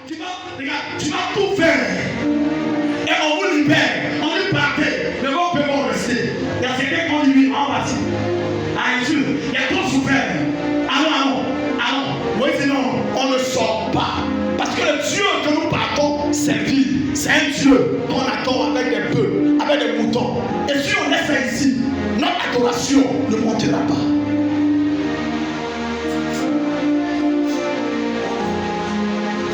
tu vas tout faire. Et on vous libère, on vous partez, mais vos peurs vont rester. Il y a certains qu'on lui en bâti. Ah, Dieu, il y a trop souffert. Allons. Moi, je dis non, on ne sort pas. Parce que le Dieu que nous partons servir, c'est un Dieu qu'on attend avec des bœufs, avec des moutons. Et si on laisse ça ici, notre adoration ne montera pas.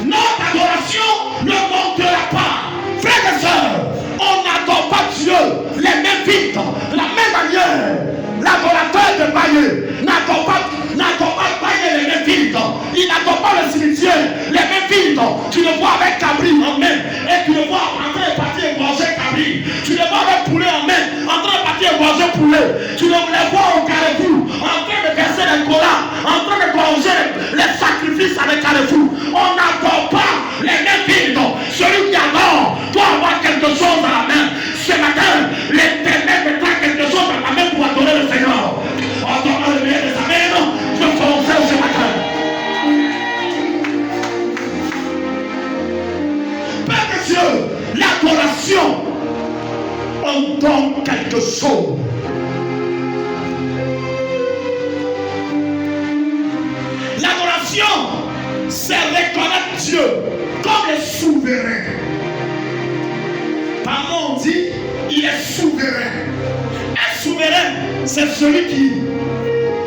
Notre adoration ne montera pas. Frères et sœurs, on n'adore pas Dieu les mêmes vides, de la même manière. L'adorateur de Baye n'adore pas Baye les mêmes vides. Il n'adore pas le cimetière les mêmes vides. Tu le vois avec Cabri en main et tu le vois en train de partir égorger Cabri. Tu le vois avec poulet en main en train de partir égorger poulet. Tu le vois au carrefour en train de verser les collants, en train de manger les sacrifices avec carrefour. On n'adore pas les mêmes vides. Celui qui adore doit avoir quelque chose à la main. Ce matin, l'Éternel mettra quelque chose à la main pour adorer le Seigneur. En donnant le meilleur de sa main, je fonce ce matin. Père de Dieu, l'adoration, on donne quelque chose. L'adoration, c'est reconnaître Dieu comme le souverain. Par on dit, il est souverain. Un souverain, c'est celui qui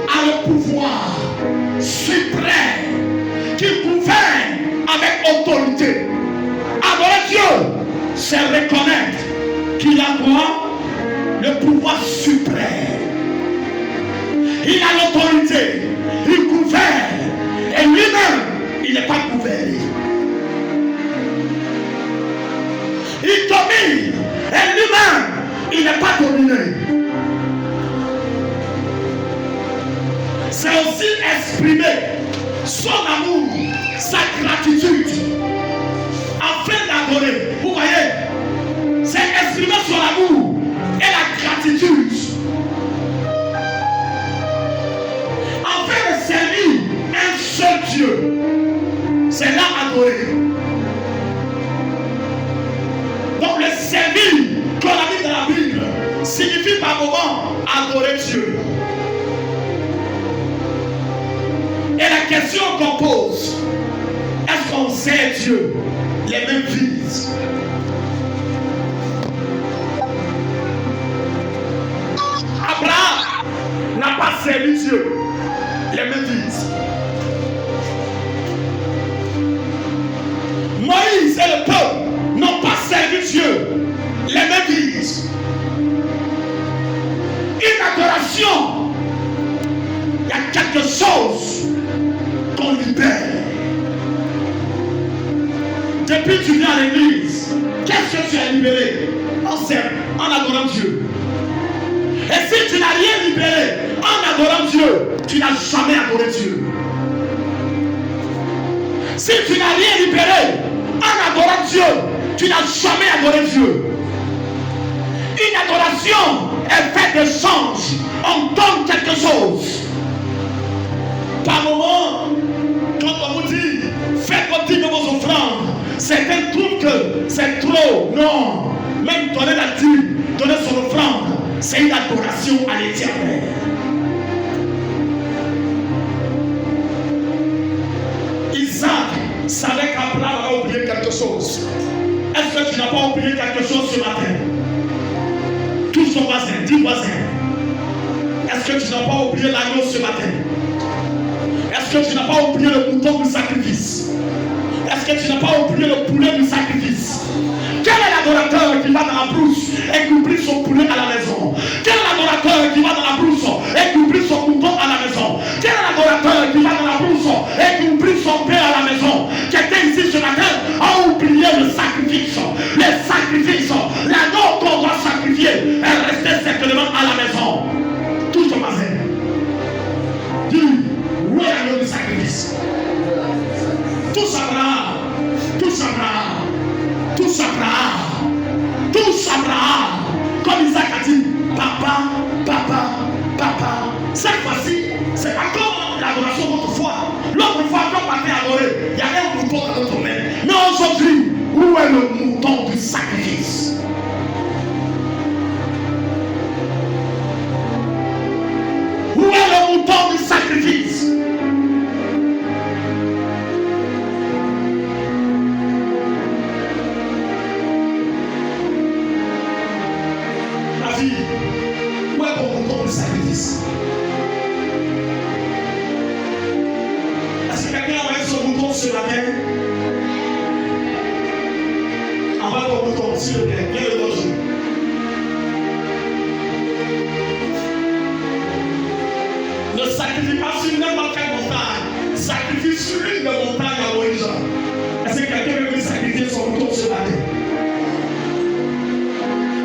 a le pouvoir suprême, qui gouverne avec autorité. Adorer Dieu, c'est reconnaître qu'il a droit le pouvoir suprême. Il a l'autorité, il gouverne, et lui-même, il n'est pas gouverné. Il domine, et lui-même, il n'est pas dominé. C'est aussi exprimer son amour, sa gratitude, afin d'adorer. Vous voyez, c'est exprimer son amour et la gratitude, afin de servir un seul Dieu. C'est là adorer. Donc le servir qu'on a mis dans la Bible signifie par moment adorer Dieu. Et la question qu'on pose, est-ce qu'on sert Dieu les mêmes vies? Abraham n'a pas servi Dieu les mêmes vies. Moïse et le peuple n'ont pas servi Dieu les mêmes vies. Une adoration, il y a quelque chose qu'on libère. Depuis que tu viens à l'église, qu'est-ce que tu as libéré? En adorant Dieu. Et si tu n'as rien libéré en adorant Dieu, tu n'as jamais adoré Dieu. Si tu n'as rien libéré en adorant Dieu, tu n'as jamais adoré Dieu. Une adoration est faite d'échange. On donne quelque chose. Par moment, quand on vous dit faites votre dîme de vos offrandes, certains trouvent que c'est trop. Non. Même donner la dîme, donner son offrande, c'est une adoration à l'Éternel. Isaac savait qu'Abraham a oublié quelque chose. Est-ce que tu n'as pas oublié quelque chose ce matin? Tous son voisin, 10 voisins. Est-ce que tu n'as pas oublié l'agneau ce matin? Est-ce que tu n'as pas oublié le mouton du sacrifice? Est-ce que tu n'as pas oublié le poulet du sacrifice? Quel est l'adorateur qui va dans la brousse et qui oublie son poulet à la maison? Quel est l'adorateur qui va dans la brousse et qui oublie son mouton à la maison? Quel est l'adorateur qui va dans la brousse et qui oublie son pain à la maison? Quelqu'un ici ce matin a oublié le sacrifice. Le sacrifice, l'agneau qu'on doit sacrifier est resté certainement à la maison. Tout son voisin. Dis, où est l'agneau du sacrifice? Tous Abraham, tous Abraham, tous Abraham, tous Abraham. Comme Isaac a dit, papa, papa, papa. Cette fois-ci, c'est pas comme l'adoration d'autrefois. L'autre fois, quand on partait adorer, il y avait un mouton dans notre main. Mais aujourd'hui, où est le mouton du sacrifice? Où est le mouton du sacrifice? Ma fille, où est ton mouton du sacrifice? Est-ce que quelqu'un a envoyé son mouton ce matin? Envoie ton mouton, s'il te plaît, viens le manger. Ne sacrifie pas sur n'importe quelle montagne. Sacrifie sur une des montagnes à Moïse. Est-ce que quelqu'un veut sacrifier son mouton ce matin?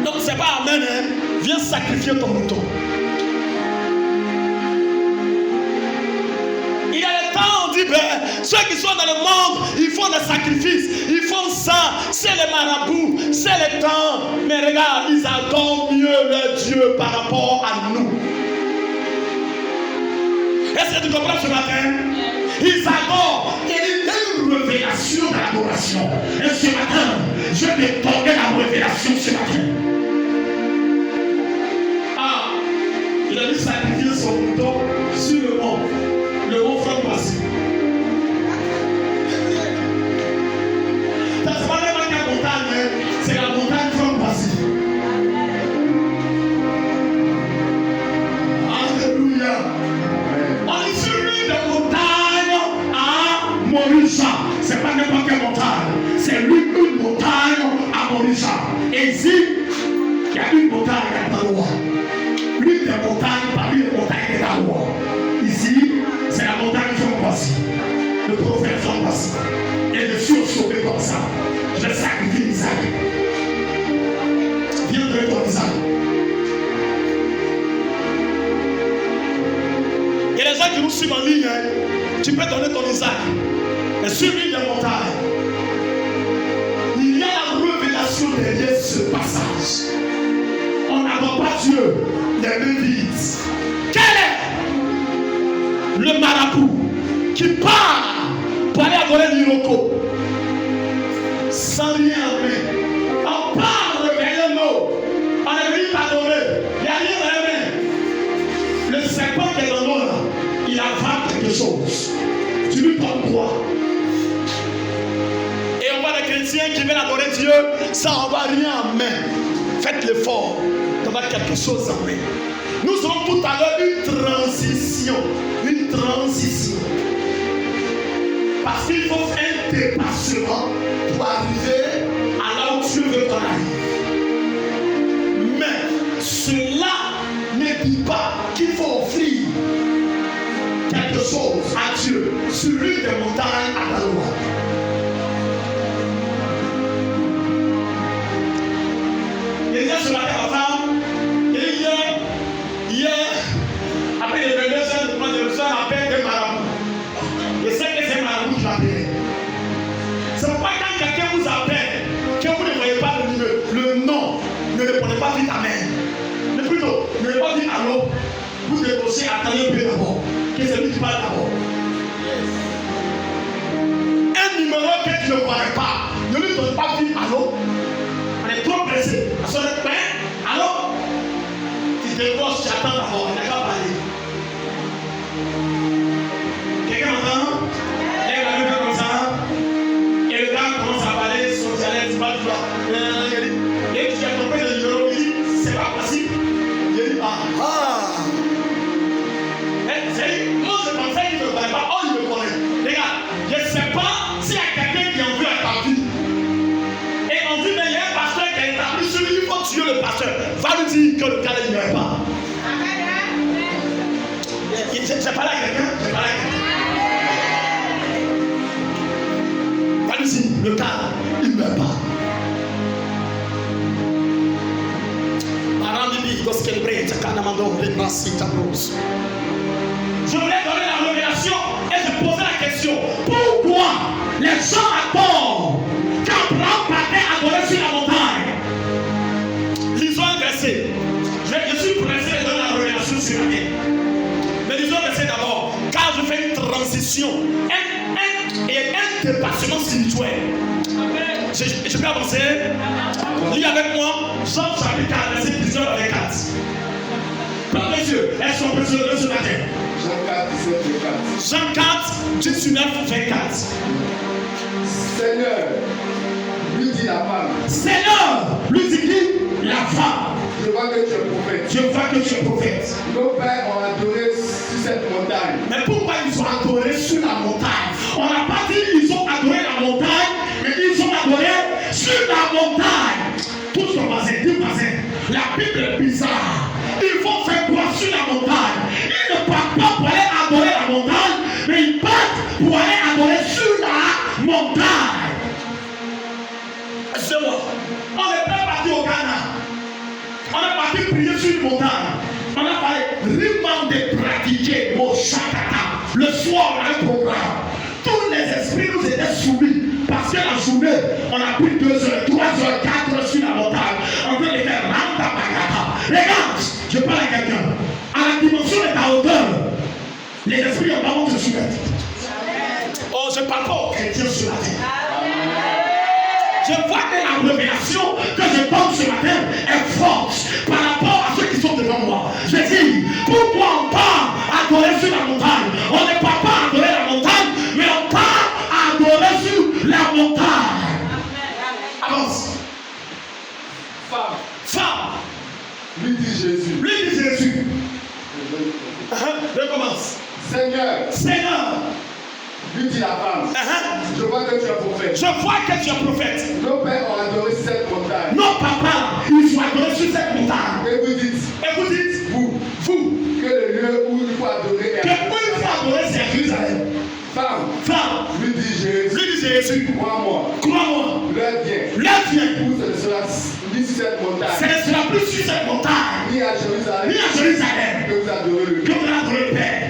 Donc c'est pas amen, hein? Viens sacrifier ton mouton. Il y a le temps, on dit, ben, ceux qui sont dans le monde, ils font des sacrifices, ils font ça, c'est les marabouts, c'est les temps. Mais regarde, ils adorent mieux leur Dieu par rapport à nous. Est-ce que tu comprends ce matin? Ils adorent. Il y a une révélation de l'adoration. Et ce matin, je vais donner la révélation ce matin. Ah, il a dû sacrifier son mouton sur le mont Front Passé. Ça se passe pas quelle montagne, c'est la montagne Front Passé. Alléluia. On est sur l'une des montagnes à Morisha. C'est pas n'importe quelle montagne. C'est une montagne à Morisha. Et ici, il y a une montagne à Taloua. L'une des montagnes parmi les montagnes de Taloua. Ici, c'est la montagne Front Passé. Le prophète Front Passé. Et je suis sauvé comme ça. Je sacrifie Isaac. Viens de ton Isaac. Il y a des gens qui nous suivent en ligne. Hein. Tu peux donner ton Isaac. Et sur l'île des montagnes, il y a la révélation derrière ce passage. On n'adore pas Dieu, les mains vides. Quel est le marabout qui part pour aller adorer l'Iroko sans rien en main? On part réveiller l'eau. On est venu t'adorer. Il n'y a rien dans les mains. Le serpent qui est dans l'eau là, il avale quelque chose. Tu lui donnes quoi? Et on voit les chrétiens qui veulent adorer Dieu sans avoir rien en main. Faites l'effort d'avoir quelque chose en main. Nous aurons tout à l'heure une transition. Une transition. Parce qu'il faut un dépassement pour arriver à là où Dieu veut qu'on arrive. Mais cela ne dit pas qu'il faut offrir quelque chose à Dieu sur l'une des montagnes à Taloua. Et là, ce matin, ma femme, et hier, après les 22 heures de prendre le soir, appelle des marabouts. Je sais que c'est marabout qui l'appelle. C'est pourquoi quand quelqu'un vous appelle, que vous ne voyez pas le nom, ne répondez pas vite amen. Mais plutôt, ne répondez pas vite allô. Vous négociez, attendez un peu d'abord. Que c'est lui qui parle d'abord. Un numéro que tu ne connais pas, ne lui donne pas vite allô. On est trop pressé. À son pain, allô. Tu décroches, tu attends d'abord, il n'a qu'à parler. Quelqu'un m'entend? Lève la main comme ça. Et le gars commence à parler son dialecte, pas du tout. Et tu as compris le numéro, il dit, c'est pas possible. Il dit, ah. Moi je pensais qu'il ne me connaît pas. Oh, il me connaît. Regarde, je ne sais pas s'il y a quelqu'un qui en veut à ta vie. Et on dit, mais il y a un pasteur qui est établi sur lui, il faut tuer le pasteur. Va lui dire que le gars ne meurt pas. J'ai parlé à quelqu'un. Va lui dire, le gars, il ne meurt pas. Je voulais donner la révélation et je posais la question. Pourquoi les gens adorent quand Abraham partait adorer sur la montagne? Lisons un verset. Je suis pressé de donner la révélation sur la terre. Mais lisons un verset d'abord. Car je fais une transition et un dépassement spirituel. Je peux avancer. Lis avec moi Jean chapitre 4, verset 19 à 24. Plein les yeux. Est-ce qu'on peut se lever ce matin? Jean 4, 19, 24. Seigneur, lui dit la femme. Seigneur, lui dit qui? La femme. Je vois que tu es prophète. Je vois que tu es prophète. Nos pères ont adoré sur cette montagne. Mais pourquoi ils ont adoré sur la montagne? On n'a pas dit qu'ils ont adoré la montagne, mais ils ont adoré sur la montagne. Tout son voisin, dis voisin, la Bible est bizarre. Ils vont faire quoi sur la montagne? Ils ne partent pas pour aller adorer la montagne, mais ils partent pour aller adorer sur la montagne. Excusez-moi, on n'est pas parti au Ghana. On est parti prier sur une montagne. On a parlé vraiment de pratiquer mon chakata. Le soir, on a un programme. Tous les esprits nous étaient soumis. Parce que la journée, on a pris 2 heures, 3 heures, 4 heures sur la montagne. En train de faire ranta bagata. Regarde, je parle à quelqu'un. À la dimension de ta hauteur, les esprits ont vraiment se soumettre. Oh, je ne parle pas aux chrétiens sur la terre. Je vois que la révélation que je donne ce matin est forte par rapport à ceux qui sont devant moi. Je dis, pourquoi on part adorer sur la montagne? On ne part pas adorer la montagne, mais on part adorer sur la montagne. Avance. Femme. Lui dit Jésus. Lui dit Jésus. Recommence. Seigneur. Lui dit la femme. Je vois que tu es prophète. Je vois que tu es prophète. Nos pères ont adoré sur cette montagne. Nos papas, ils ont adoré sur cette montagne. Et vous dites, vous, que le lieu où il faut adorer est c'est Jérusalem. Femme. Lui dit Jésus. Crois-moi. L'heure vient. Où ce sera ni sur cette montagne. Ce ne sera plus sur cette montagne. Ni à Jérusalem. Que vous adorez le Père.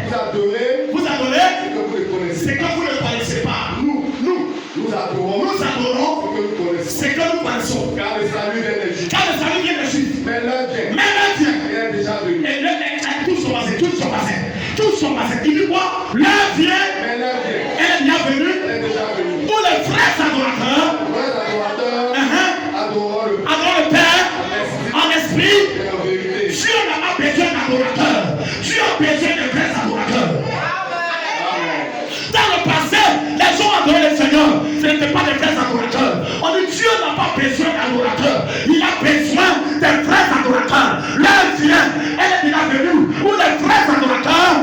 Vous adorez ce que vous ne connaissez. C'est que vous ne connaissez pas. Nous adorons ce que nous connaissons. Car le salut vient des Juifs. Mais l'heure vient. Il est déjà venu. Et tous sont passés. Il dit quoi? L'heure vient. Elle est bien venue. Pour les vrais adorateurs. Adorons le Père en esprit. Dieu n'a pas besoin d'adorateurs. Dieu a besoin de vrais adorateurs. Dans le passé, les gens adoraient le Seigneur. Ce n'étaient pas des vrais adorateurs. On dit Dieu n'a pas besoin d'adorateurs. Il a besoin des vrais adorateurs. L'heure vient. Elle est déjà venue. Où les vrais adorateurs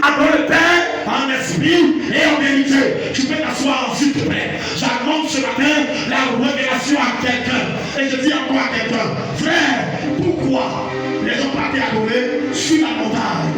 adorent le Père en esprit et en vérité. Tu peux t'asseoir, s'il te plaît. J'annonce ce matin la révélation à quelqu'un. Et je dis encore à quelqu'un, frère, pourquoi les gens partent adorer sur la montagne?